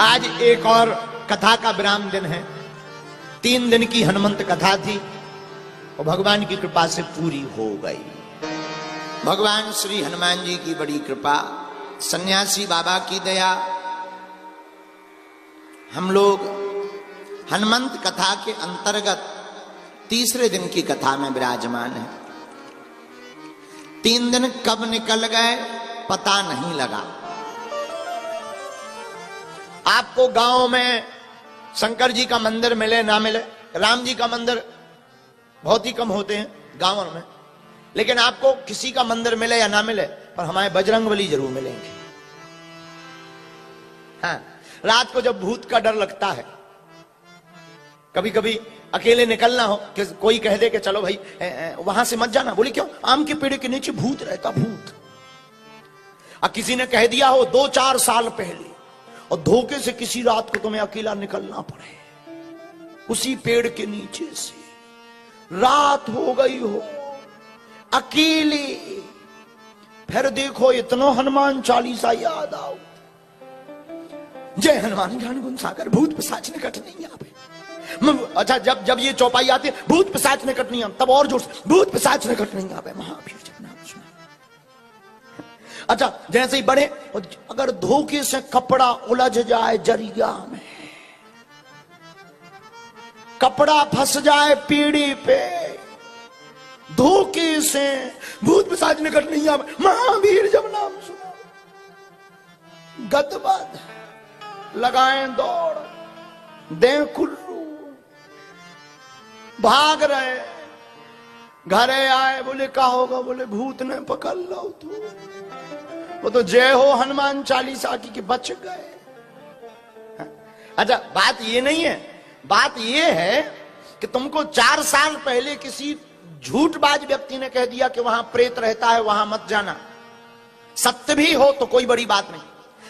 आज एक और कथा का विराम दिन है। 3 दिन की हनुमंत कथा थी और भगवान की कृपा से पूरी हो गई। भगवान श्री हनुमान जी की बड़ी कृपा, सन्यासी बाबा की दया। हम लोग हनुमंत कथा के अंतर्गत तीसरे दिन की कथा में विराजमान है। 3 दिन कब निकल गए पता नहीं लगा। आपको गांव में शंकर जी का मंदिर मिले ना मिले, राम जी का मंदिर बहुत ही कम होते हैं गांवों में, लेकिन आपको किसी का मंदिर मिले या ना मिले, पर हमारे बजरंगबली जरूर मिलेंगे। हाँ, रात को जब भूत का डर लगता है, कभी कभी अकेले निकलना हो कि कोई कह दे कि चलो भाई वहां से मत जाना, बोले क्यों? आम के पेड़ के नीचे भूत रहता, भूत। और किसी ने कह दिया हो 2-4 साल पहले, और धोखे से किसी रात को तुम्हें अकेला निकलना पड़े, उसी पेड़ के नीचे से रात हो गई हो अकेले, फिर देखो इतना हनुमान चालीसा याद आओ, जय हनुमान ज्ञान गुण सागर, भूत पिशाच निकट नहीं आवे। अच्छा, जब ये चौपाई आती है, भूत पिशाच निकट नहीं आवे, तब और जोर से भूत पिशाच निकट नहीं आवे, महावीर जब नाम सुना। अच्छा, जैसे ही बढ़े, अगर धोखे से कपड़ा उलझ जाए जरिया में, कपड़ा फंस जाए पीढ़ी पे, धोखे से भूत पिशाच निकट नहीं आवे, महावीर जब नाम सुना। गदबद लगाएं दौड़, दें कुल्लू, भाग रहे, घरे आए, बोले क्या होगा? बोले भूत ने पकड़ लो तू। वो तो जय हो हनुमान चालीसा की कि बच गए। अच्छा, बात ये नहीं है, बात ये है कि तुमको 4 साल पहले किसी झूठबाज व्यक्ति ने कह दिया कि वहां प्रेत रहता है, वहां मत जाना। सत्य भी हो तो कोई बड़ी बात नहीं,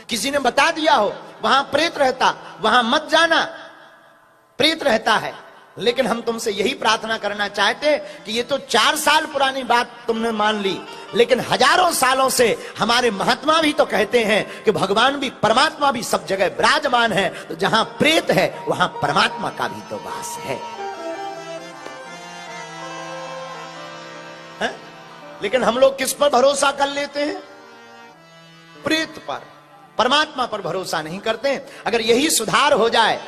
किसी ने बता दिया हो वहां प्रेत रहता, वहां मत जाना, प्रेत रहता है। लेकिन हम तुमसे यही प्रार्थना करना चाहते कि ये तो 4 साल पुरानी बात तुमने मान ली, लेकिन हजारों सालों से हमारे महात्मा भी तो कहते हैं कि भगवान भी, परमात्मा भी सब जगह विराजमान है, तो जहां प्रेत है वहां परमात्मा का भी तो वास है। लेकिन हम लोग किस पर भरोसा कर लेते हैं? प्रेत पर, परमात्मा पर भरोसा नहीं करते। अगर यही सुधार हो जाए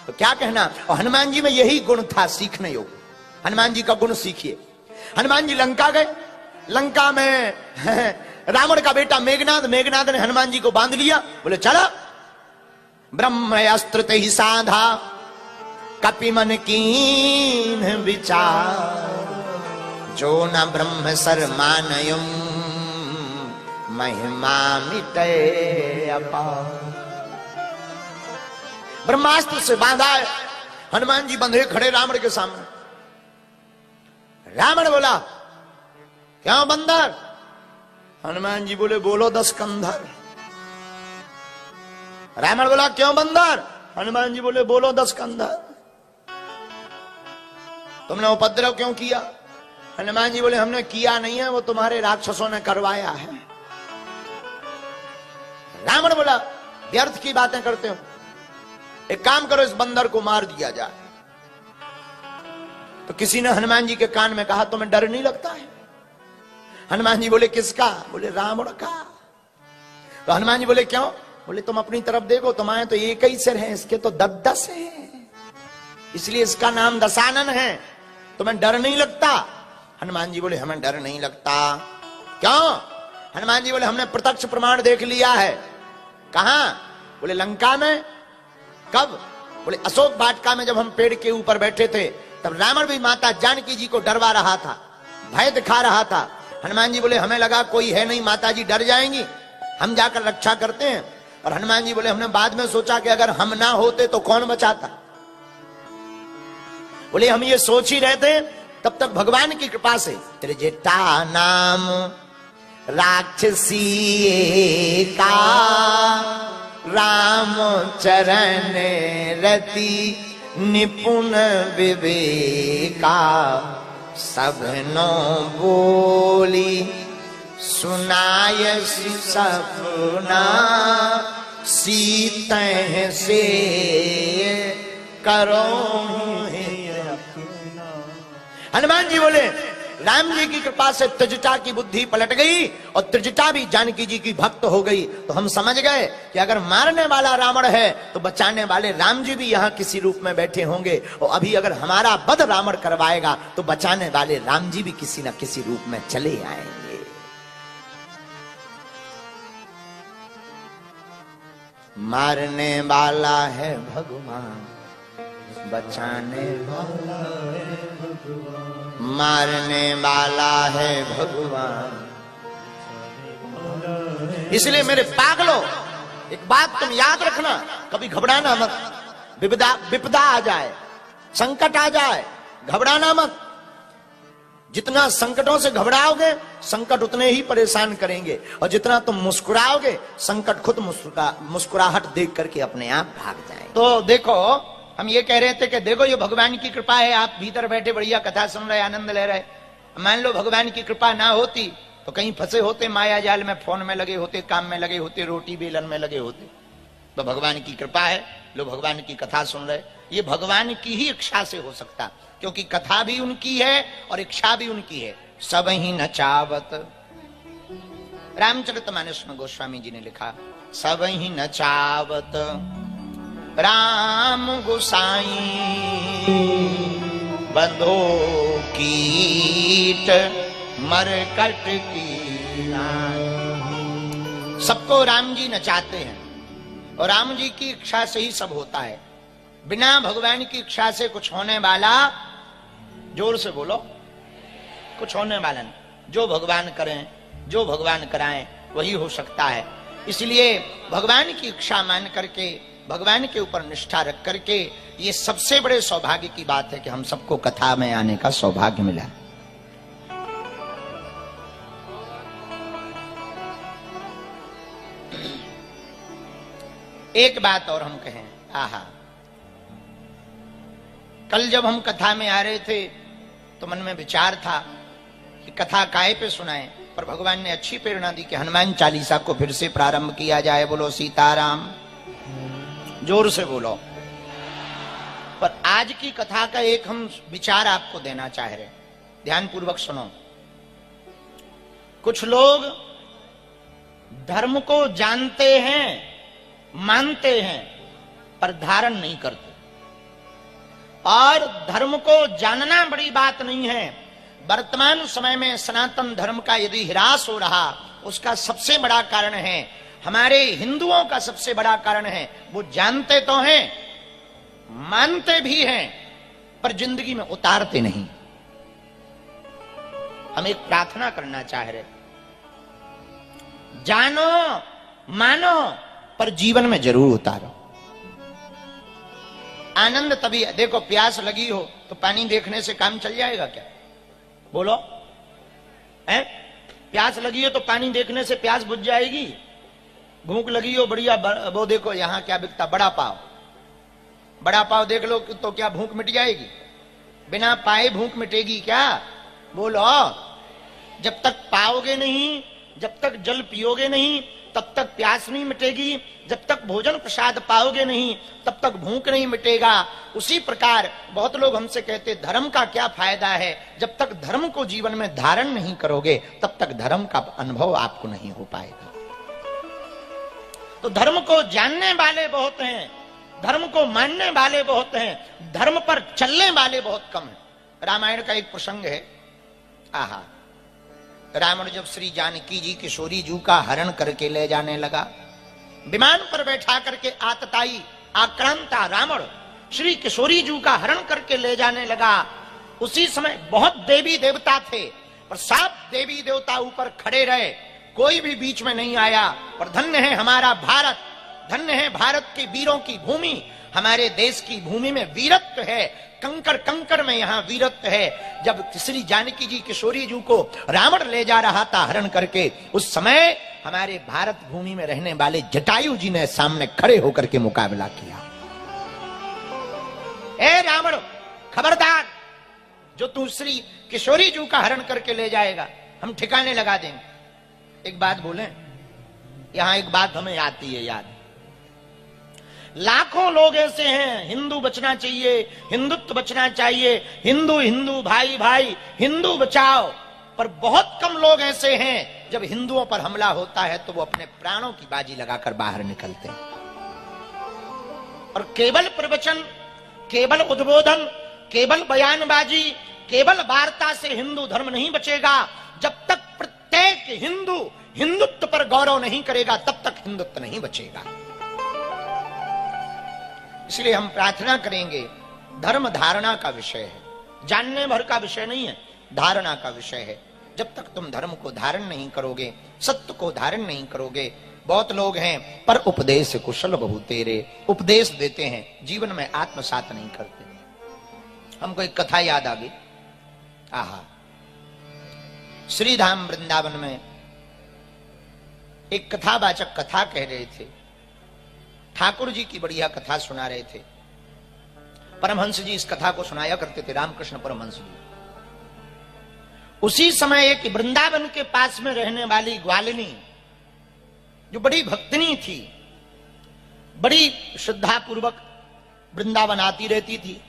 तो क्या कहना। और हनुमान जी में यही गुण था सीखने योग्य। हनुमान जी का गुण सीखिए। हनुमान जी लंका गए, लंका में रावण का बेटा मेघनाद ने हनुमान जी को बांध लिया, बोले चला। ब्रह्म अस्त्र ते ही साधा, कपि मन कीन विचार, जो न ब्रह्म सर मानयुम, महिमा मिटे अपार। ब्रह्मास्त्र से बांधा है, हनुमान जी बंधे खड़े रावण के सामने। रावण बोला क्यों बंदर? हनुमान जी बोले बोलो 10 कंधर। रावण बोला क्यों बंदर? हनुमान जी बोले बोलो 10 कंधर। तुमने उपद्रव क्यों किया? हनुमान जी बोले हमने किया नहीं है, वो तुम्हारे राक्षसों ने करवाया है। रावण बोला व्यर्थ की बातें करते हो, एक काम करो, इस बंदर को मार दिया जाए। तो किसी ने हनुमान जी के कान में कहा तुम्हें डर नहीं लगता है? हनुमान जी बोले किसका? बोले रावण का। तो हनुमान जी बोले क्यों? बोले तुम अपनी तरफ देखो, तुम्हारे तो एक ही सिर है, इसके तो 10 हैं, इसलिए इसका नाम दशानन है। तुम्हें डर नहीं लगता? हनुमान जी बोले हमें डर नहीं लगता। क्यों? हनुमान जी बोले हमने प्रत्यक्ष प्रमाण देख लिया है। कहां? बोले लंका में। कब? बोले अशोक वाटिका में, जब हम पेड़ के ऊपर बैठे थे, तब रावण भी माता जानकी जी को डरवा रहा था, भय दिखा रहा था। हनुमान जी बोले हमें लगा कोई है नहीं, माता जी डर जाएंगी, हम जाकर रक्षा करते हैं। और हनुमान जी बोले हमने बाद में सोचा कि अगर हम ना होते तो कौन बचाता। बोले हम ये सोच ही रहे थे, तब तक भगवान की कृपा से त्रिजटा नाम राक्षसी का, राम चरण रति निपुण विवेका, सबनो बोली सुनाय सपना, सीते से करो। हनुमान जी बोले राम जी की कृपा से त्रिजटा की बुद्धि पलट गई और त्रिजटा भी जानकी जी की भक्त हो गई। तो हम समझ गए कि अगर मारने वाला रावण है तो बचाने वाले राम जी भी यहाँ किसी रूप में बैठे होंगे, और अभी अगर हमारा वध रावण करवाएगा तो बचाने वाले राम जी भी किसी न किसी रूप में चले आएंगे। मारने वाला है भगवान, बचाने वाला है भगवान। मारने वाला है भगवान। इसलिए मेरे पागलों, एक बात तुम याद रखना, कभी घबराना मत। विपदा आ जाए, संकट आ जाए, घबराना मत। जितना संकटों से घबराओगे संकट उतने ही परेशान करेंगे, और जितना तुम मुस्कुराओगे संकट खुद मुस्कुराहट देख करके अपने आप भाग जाएंगे। तो देखो, हम ये कह रहे थे कि देखो ये भगवान की कृपा है, आप भीतर बैठे बढ़िया कथा सुन रहे, आनंद ले रहे। मान लो भगवान की कृपा ना होती तो कहीं फंसे होते माया जाल में, फोन में लगे होते, काम में लगे होते, रोटी बेलन में लगे होते। तो भगवान की कृपा है, लो भगवान की कथा सुन रहे। ये भगवान की ही इच्छा से हो सकता, क्योंकि कथा भी उनकी है और इच्छा भी उनकी है। सब ही नचावत, रामचरितमानस में गोस्वामी जी ने लिखा, सब ही नचावत राम गोसाई, बंधो कीट मरकट की। सबको राम जी नचाते हैं, और राम जी की इच्छा से ही सब होता है। बिना भगवान की इच्छा से कुछ होने वाला, जोर से बोलो, कुछ होने वाला नहीं। जो भगवान करें, जो भगवान कराएं, वही हो सकता है। इसलिए भगवान की इच्छा मान करके, भगवान के ऊपर निष्ठा रख करके, ये सबसे बड़े सौभाग्य की बात है कि हम सबको कथा में आने का सौभाग्य मिला। एक बात और हम कहें, आहा, कल जब हम कथा में आ रहे थे तो मन में विचार था कि कथा काहे पे सुनाएं, पर भगवान ने अच्छी प्रेरणा दी कि हनुमान चालीसा को फिर से प्रारंभ किया जाए। बोलो सीताराम, जोर से बोलो। पर आज की कथा का एक हम विचार आपको देना चाह रहे, ध्यान पूर्वक सुनो। कुछ लोग धर्म को जानते हैं, मानते हैं, पर धारण नहीं करते। और धर्म को जानना बड़ी बात नहीं है। वर्तमान समय में सनातन धर्म का यदि ह्रास हो रहा, उसका सबसे बड़ा कारण है, हमारे हिंदुओं का सबसे बड़ा कारण है, वो जानते तो हैं, मानते भी हैं, पर जिंदगी में उतारते नहीं। हम एक प्रार्थना करना चाह रहे, जानो मानो पर जीवन में जरूर उतारो। आनंद तभी, देखो प्यास लगी हो तो पानी देखने से काम चल जाएगा क्या? बोलो, हैं? प्यास लगी हो तो पानी देखने से प्यास बुझ जाएगी? भूख लगी हो बढ़िया, वो देखो यहां क्या बिकता, बड़ा पाव, बड़ा पाव देख लो तो क्या भूख मिट जाएगी? बिना पाए भूख मिटेगी क्या? बोलो, जब तक पाओगे नहीं, जब तक जल पियोगे नहीं, तब तक प्यास नहीं मिटेगी। जब तक भोजन प्रसाद पाओगे नहीं, तब तक भूख नहीं मिटेगा। उसी प्रकार बहुत लोग हमसे कहते धर्म का क्या फायदा है? जब तक धर्म को जीवन में धारण नहीं करोगे तब तक धर्म का अनुभव आपको नहीं हो पाएगा। तो धर्म को जानने वाले बहुत हैं, धर्म को मानने वाले बहुत हैं, धर्म पर चलने वाले बहुत कम हैं। रामायण का एक प्रसंग है, आहा, रावण जब श्री जानकी जी किशोरी जू का हरण करके ले जाने लगा, विमान पर बैठा करके आतताई आक्रांता रावण श्री किशोरी जू का हरण करके ले जाने लगा। उसी समय बहुत देवी देवता थे, पर सब देवी देवता ऊपर खड़े रहे, कोई भी बीच में नहीं आया। पर धन्य है हमारा भारत, धन्य है भारत के वीरों की भूमि, हमारे देश की भूमि में वीरत्व है, कंकड़ कंकड़ में यहाँ वीरत्व है। जब श्री जानकी जी किशोरी जी को रावण ले जा रहा था हरण करके, उस समय हमारे भारत भूमि में रहने वाले जटायु जी ने सामने खड़े होकर के मुकाबला किया। ए रावण, खबरदार, जो तू श्री किशोरी जी का हरण करके ले जाएगा हम ठिकाने लगा देंगे। एक बात बोले, यहां एक बात हमें आती है याद, लाखों लोग ऐसे हैं, हिंदू बचना चाहिए, हिंदुत्व बचना चाहिए, हिंदू हिंदू भाई भाई हिंदू बचाओ। पर बहुत कम लोग ऐसे हैं जब हिंदुओं पर हमला होता है तो वो अपने प्राणों की बाजी लगाकर बाहर निकलते हैं। और केवल प्रवचन, केवल उद्बोधन, केवल बयानबाजी, केवल वार्ता से हिंदू धर्म नहीं बचेगा। जब तक प्रत्येक हिंदू हिंदुत्व पर गौरव नहीं करेगा तब तक हिंदुत्व नहीं बचेगा। इसलिए हम प्रार्थना करेंगे, धर्म धारणा का विषय है, जानने भर का विषय नहीं है, धारणा का विषय है। जब तक तुम धर्म को धारण नहीं करोगे, सत्य को धारण नहीं करोगे। बहुत लोग हैं पर उपदेश कुशल बहु तेरे, उपदेश देते हैं जीवन में आत्मसात नहीं करते। हमको एक कथा याद आ गई। आहा, श्रीधाम वृंदावन में एक कथावाचक कथा कह रहे थे, ठाकुर जी की बढ़िया कथा सुना रहे थे। परमहंस जी इस कथा को सुनाया करते थे, रामकृष्ण परमहंस जी। उसी समय एक वृंदावन के पास में रहने वाली ग्वालिनी, जो बड़ी भक्तिनी थी, बड़ी श्रद्धा पूर्वक वृंदावन आती रहती थी,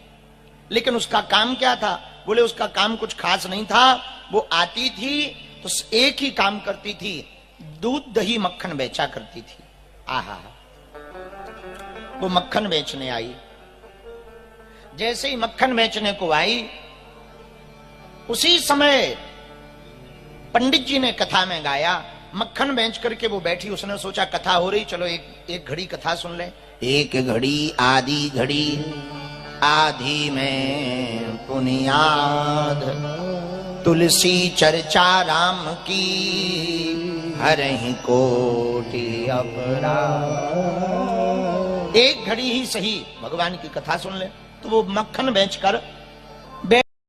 लेकिन उसका काम क्या था? बोले उसका काम कुछ खास नहीं था। वो आती थी तो एक ही काम करती थी, दूध दही मक्खन बेचा करती थी। आहा, वो मक्खन बेचने आई। जैसे ही मक्खन बेचने को आई, उसी समय पंडित जी ने कथा में गाया। मक्खन बेच करके वो बैठी, उसने सोचा कथा हो रही, चलो एक घड़ी कथा सुन ले। एक घड़ी आधी घड़ी, आधी में पुनियाद, तुलसी चर्चा राम की, हरहि कोटि अपराध। एक घड़ी ही सही भगवान की कथा सुन ले। तो वो मक्खन बेचकर